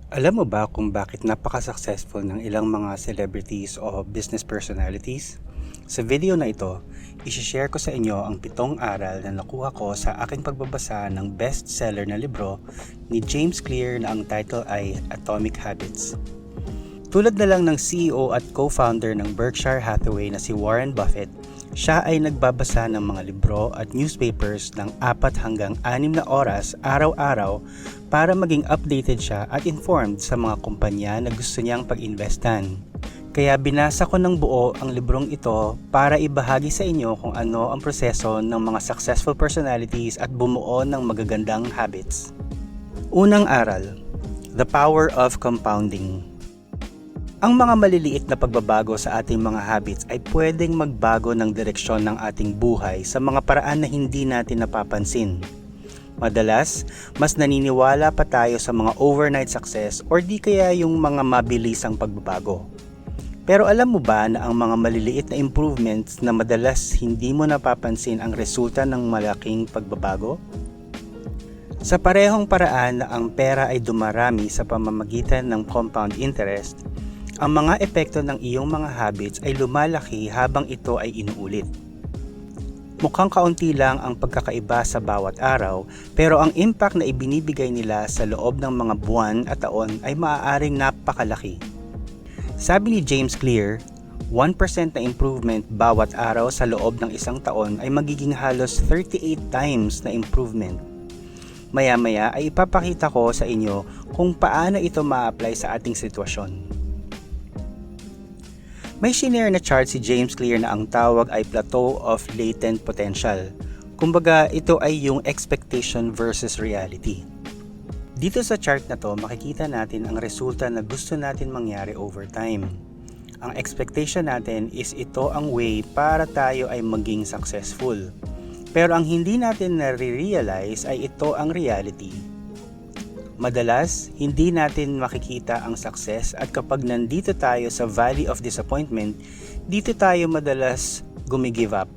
Alam mo ba kung bakit napaka-successful ng ilang mga celebrities o business personalities? Sa video na ito, isi-share ko sa inyo ang 7 aral na nakuha ko sa aking pagbabasa ng bestseller na libro ni James Clear na ang title ay Atomic Habits. Tulad na lang ng CEO at co-founder ng Berkshire Hathaway na si Warren Buffett, siya ay nagbabasa ng mga libro at newspapers ng 4 hanggang 6 na oras araw-araw para maging updated siya at informed sa mga kumpanya na gusto niyang pag-investan. Kaya binasa ko ng buo ang librong ito para ibahagi sa inyo kung ano ang proseso ng mga successful personalities at bumuo ng magagandang habits. Unang aral, the power of compounding. Ang mga maliliit na pagbabago sa ating mga habits ay pwedeng magbago ng direksyon ng ating buhay sa mga paraan na hindi natin napapansin. Madalas, mas naniniwala pa tayo sa mga overnight success or di kaya yung mga mabilisang pagbabago. Pero alam mo ba na ang mga maliliit na improvements na madalas hindi mo napapansin ang resulta ng malaking pagbabago? Sa parehong paraan na ang pera ay dumarami sa pamamagitan ng compound interest, ang mga epekto ng iyong mga habits ay lumalaki habang ito ay inuulit. Mukhang kaunti lang ang pagkakaiba sa bawat araw, pero ang impact na ibinibigay nila sa loob ng mga buwan at taon ay maaaring napakalaki. Sabi ni James Clear, 1% na improvement bawat araw sa loob ng isang taon ay magiging halos 38 times na improvement. Maya-maya ay ipapakita ko sa inyo kung paano ito ma-apply sa ating sitwasyon. May shinare na chart si James Clear na ang tawag ay plateau of latent potential. Kumbaga, ito ay yung expectation versus reality. Dito sa chart na to, makikita natin ang resulta na gusto natin mangyari over time. Ang expectation natin is ito ang way para tayo ay maging successful. Pero ang hindi natin nare-realize ay ito ang reality. Madalas, hindi natin makikita ang success at kapag nandito tayo sa Valley of Disappointment, dito tayo madalas gumigive up.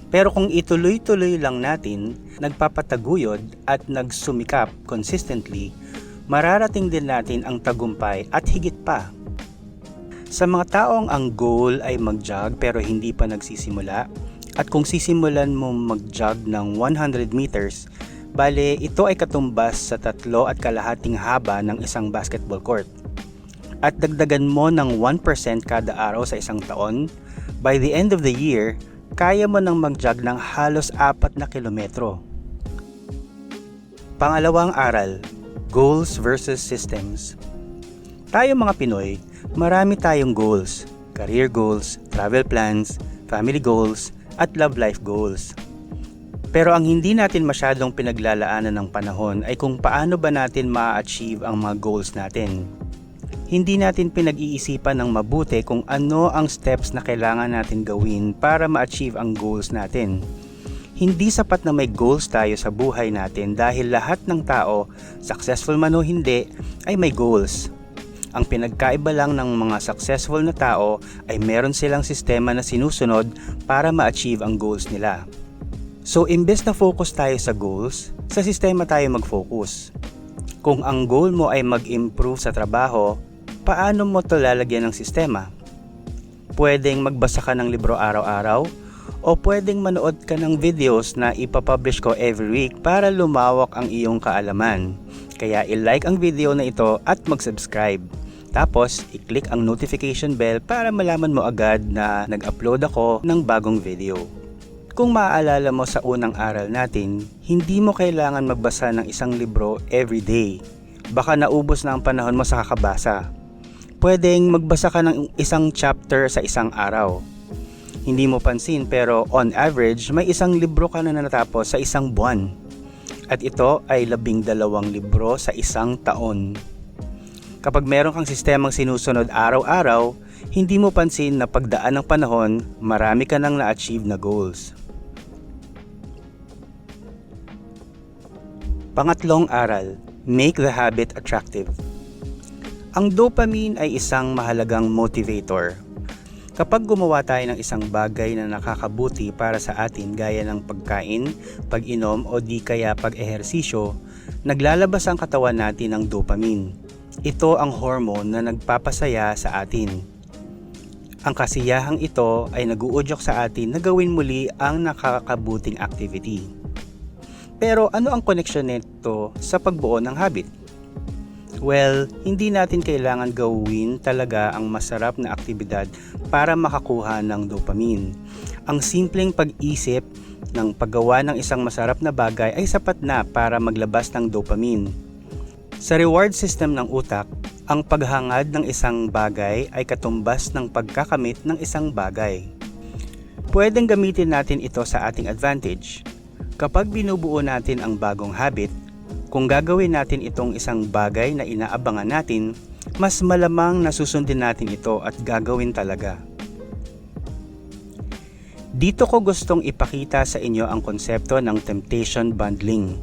Pero kung ituloy-tuloy lang natin, nagpapataguyod at nagsumikap consistently, mararating din natin ang tagumpay at higit pa. Sa mga taong ang goal ay mag-jog pero hindi pa nagsisimula, at kung sisimulan mo mag-jog ng 100 meters, bale, ito ay katumbas sa 3.5 haba ng isang basketball court. At dagdagan mo ng 1% kada araw sa isang taon, by the end of the year, kaya mo nang mag-jog ng halos 4 na kilometro. Pangalawang aral, goals versus systems. Tayo mga Pinoy, marami tayong goals, career goals, travel plans, family goals, at love life goals. Pero ang hindi natin masyadong pinaglalaanan ng panahon ay kung paano ba natin ma-achieve ang mga goals natin. Hindi natin pinag-iisipan ng mabuti kung ano ang steps na kailangan natin gawin para ma-achieve ang goals natin. Hindi sapat na may goals tayo sa buhay natin dahil lahat ng tao, successful man o hindi, ay may goals. Ang pinagkaiba lang ng mga successful na tao ay meron silang sistema na sinusunod para ma-achieve ang goals nila. So, imbes na focus tayo sa goals, sa sistema tayo mag-focus. Kung ang goal mo ay mag-improve sa trabaho, paano mo ito lalagyan ng sistema? Pwedeng magbasa ka ng libro araw-araw, o pwedeng manood ka ng videos na ipapublish ko every week para lumawak ang iyong kaalaman. Kaya i-like ang video na ito at mag-subscribe. Tapos, i-click ang notification bell para malaman mo agad na nag-upload ako ng bagong video. Kung maaalala mo sa unang aral natin, hindi mo kailangan magbasa ng isang libro every day. Baka naubos na ang panahon mo sa kakabasa. Pwedeng magbasa ka ng isang chapter sa isang araw. Hindi mo pansin pero on average, may isang libro ka na natapos sa isang buwan. At ito ay 12 libro sa isang taon. Kapag meron kang sistemang sinusunod araw-araw, hindi mo pansin na pagdaan ng panahon, marami ka nang na-achieve na goals. Pangatlong aral, make the habit attractive. Ang dopamine ay isang mahalagang motivator. Kapag gumawa tayo ng isang bagay na nakakabuti para sa atin gaya ng pagkain, pag-inom o di kaya pag-ehersisyo, Naglalabas ang katawan natin ng dopamine. Ito ang hormone na nagpapasaya sa atin. Ang kasiyahang ito ay nag-uudyok sa atin na gawin muli ang nakakabuting activity. Pero ano ang koneksyon nito sa pagbuo ng habit? Well, hindi natin kailangan gawin talaga ang masarap na aktibidad para makakuha ng dopamine. Ang simpleng pag-isip ng paggawa ng isang masarap na bagay ay sapat na para maglabas ng dopamine. Sa reward system ng utak, ang paghangad ng isang bagay ay katumbas ng pagkakamit ng isang bagay. Pwedeng gamitin natin ito sa ating advantage. Kapag binubuo natin ang bagong habit, kung gagawin natin itong isang bagay na inaabangan natin, mas malamang na susundin natin ito at gagawin talaga. Dito ko gustong ipakita sa inyo ang konsepto ng temptation bundling.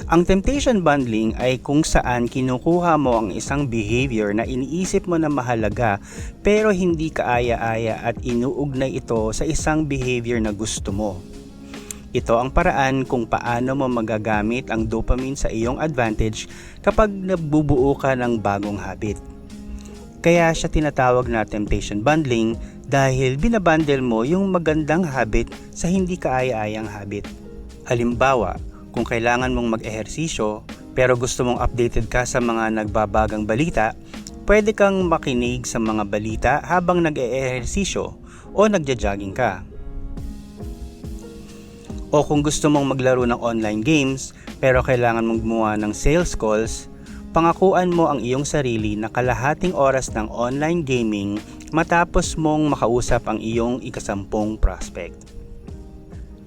Ang temptation bundling ay kung saan kinukuha mo ang isang behavior na iniisip mo na mahalaga pero hindi kaaya-aya at inuugnay ito sa isang behavior na gusto mo. Ito ang paraan kung paano mo magagamit ang dopamine sa iyong advantage kapag nabubuo ka ng bagong habit. Kaya siya tinatawag na temptation bundling dahil binabundle mo yung magandang habit sa hindi kaaya-ayang habit. Halimbawa, kung kailangan mong mag-ehersisyo pero gusto mong updated ka sa mga nagbabagang balita, pwede kang makinig sa mga balita habang nag-ehersisyo o nagja-jogging ka. O kung gusto mong maglaro ng online games pero kailangan mong gumawa ng sales calls, pangakuan mo ang iyong sarili na kalahating oras ng online gaming matapos mong makausap ang iyong ikasampung prospect.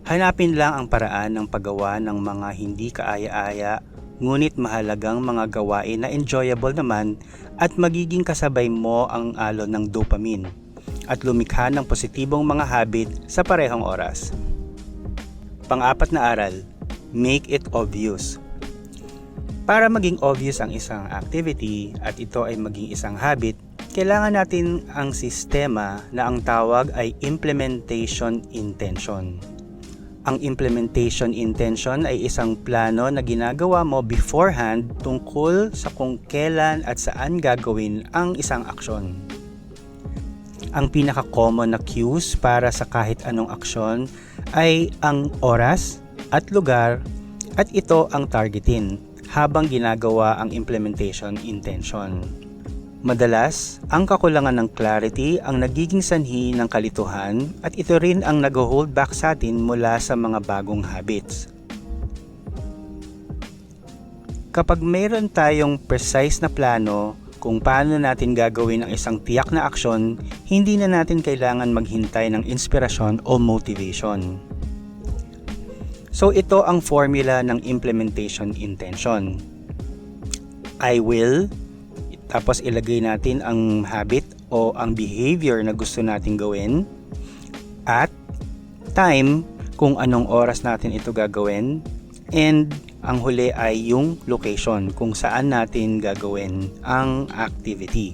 Hanapin lang ang paraan ng paggawa ng mga hindi kaaya-aya ngunit mahalagang mga gawain na enjoyable naman at magiging kasabay mo ang alon ng dopamine at lumikha ng positibong mga habit sa parehong oras. Pang-apat na aral, make it obvious. Para maging obvious ang isang activity at ito ay maging isang habit, kailangan natin ang sistema na ang tawag ay implementation intention. Ang implementation intention ay isang plano na ginagawa mo beforehand tungkol sa kung kailan at saan gagawin ang isang aksyon. Ang pinaka-common na cues para sa kahit anong aksyon ay ang oras at lugar at ito ang targetin habang ginagawa ang implementation intention. Madalas, ang kakulangan ng clarity ang nagiging sanhi ng kalituhan at ito rin ang nag-hold back sa atin mula sa mga bagong habits. Kapag mayroon tayong precise na plano kung paano natin gagawin ang isang tiyak na aksyon, hindi na natin kailangan maghintay ng inspirasyon o motivation. So ito ang formula ng implementation intention. I will, tapos ilagay natin ang habit o ang behavior na gusto nating gawin, at time kung anong oras natin ito gagawin, and ang huli ay yung location kung saan natin gagawin ang activity.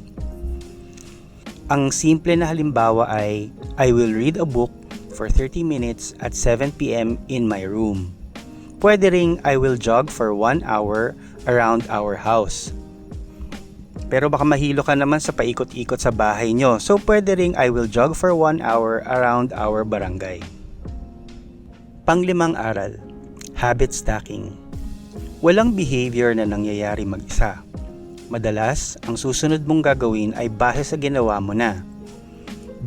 Ang simple na halimbawa ay, I will read a book for 30 minutes at 7 p.m. in my room. Pwede ring I will jog for 1 hour around our house. Pero baka mahilo ka naman sa paikot-ikot sa bahay nyo, so pwede ring I will jog for 1 hour around our barangay. Panglimang aral, habit stacking. Walang behavior na nangyayari mag-isa. Madalas, ang susunod mong gagawin ay base sa ginawa mo na.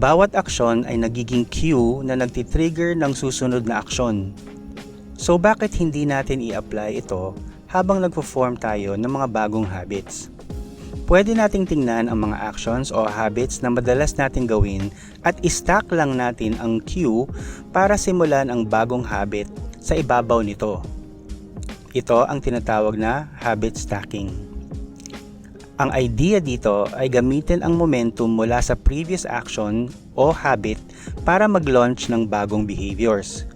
Bawat aksyon ay nagiging cue na nagtitrigger ng susunod na aksyon. So bakit hindi natin i-apply ito habang nagpo-form tayo ng mga bagong habits? Pwede nating tingnan ang mga actions o habits na madalas natin gawin at i-stack lang natin ang cue para simulan ang bagong habit sa ibabaw nito. Ito ang tinatawag na habit stacking. Ang idea dito ay gamitin ang momentum mula sa previous action o habit para mag-launch ng bagong behaviors.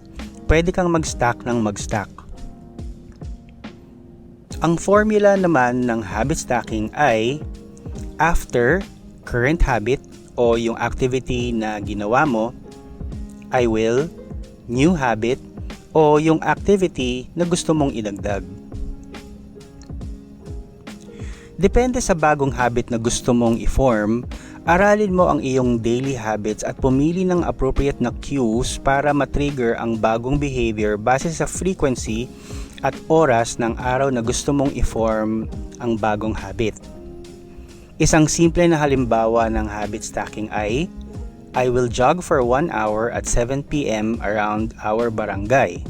Pwede kang mag-stack ng mag-stack. Ang formula naman ng habit stacking ay after current habit o yung activity na ginawa mo, I will, new habit, o yung activity na gusto mong idagdag. Depende sa bagong habit na gusto mong i-form, aralin mo ang iyong daily habits at pumili ng appropriate na cues para matrigger ang bagong behavior base sa frequency at oras ng araw na gusto mong i-form ang bagong habit. Isang simple na halimbawa ng habit stacking ay, I will jog for 1 hour at 7 p.m. around our barangay.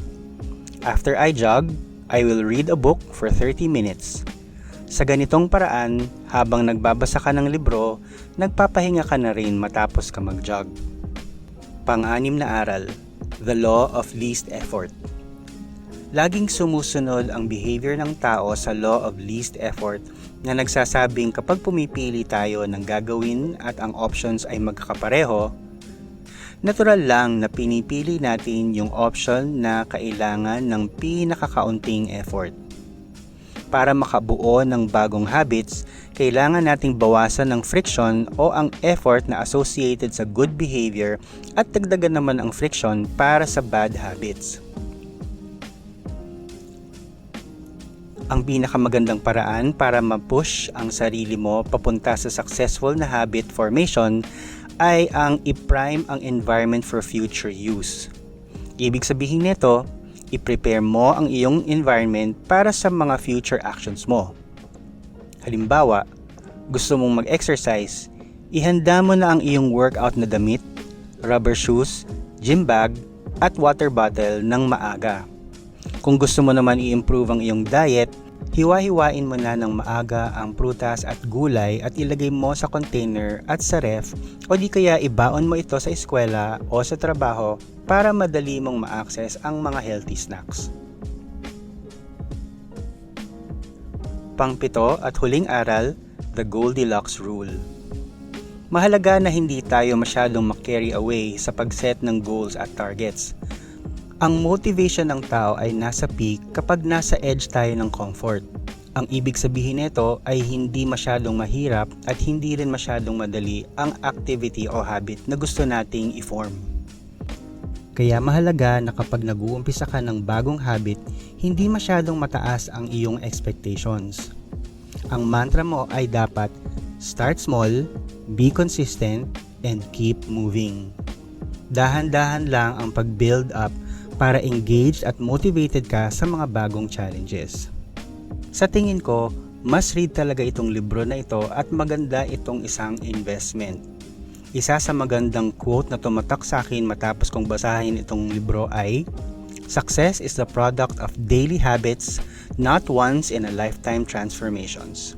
After I jog, I will read a book for 30 minutes. Sa ganitong paraan, habang nagbabasa ka ng libro, nagpapahinga ka na rin matapos ka mag-jog. Pang-anim na aral, The Law of Least Effort. Laging sumusunod ang behavior ng tao sa Law of Least Effort na nagsasabing kapag pumipili tayo ng gagawin at ang options ay magkakapareho, natural lang na pinipili natin yung option na kailangan ng pinakakaunting effort. Para makabuo ng bagong habits, kailangan nating bawasan ng friction o ang effort na associated sa good behavior at dagdagan naman ang friction para sa bad habits. Ang pinakamagandang paraan para ma-push ang sarili mo papunta sa successful na habit formation ay ang i-prime ang environment for future use. Ibig sabihin nito, i-prepare mo ang iyong environment para sa mga future actions mo. Halimbawa, gusto mong mag-exercise, ihanda mo na ang iyong workout na damit, rubber shoes, gym bag, at water bottle ng maaga. Kung gusto mo naman i-improve ang iyong diet, hiwa-hiwain mo na ng maaga ang prutas at gulay at ilagay mo sa container at sa ref o di kaya ibaon mo ito sa eskwela o sa trabaho para madali mong ma-access ang mga healthy snacks. Pang-pito at huling aral, the Goldilocks Rule. Mahalaga na hindi tayo masyadong ma-carry away sa pag-set ng goals at targets. Ang motivation ng tao ay nasa peak kapag nasa edge tayo ng comfort. Ang ibig sabihin nito ay hindi masyadong mahirap at hindi rin masyadong madali ang activity o habit na gusto nating i-form. Kaya mahalaga na kapag nag-uumpisa ka ng bagong habit, hindi masyadong mataas ang iyong expectations. Ang mantra mo ay dapat start small, be consistent, and keep moving. Dahan-dahan lang ang pag-build up para engaged at motivated ka sa mga bagong challenges. Sa tingin ko, must read talaga itong libro na ito at maganda itong isang investment. Isa sa magandang quote na tumatak sa akin matapos kong basahin itong libro ay, Success is the product of daily habits, not once in a lifetime transformations.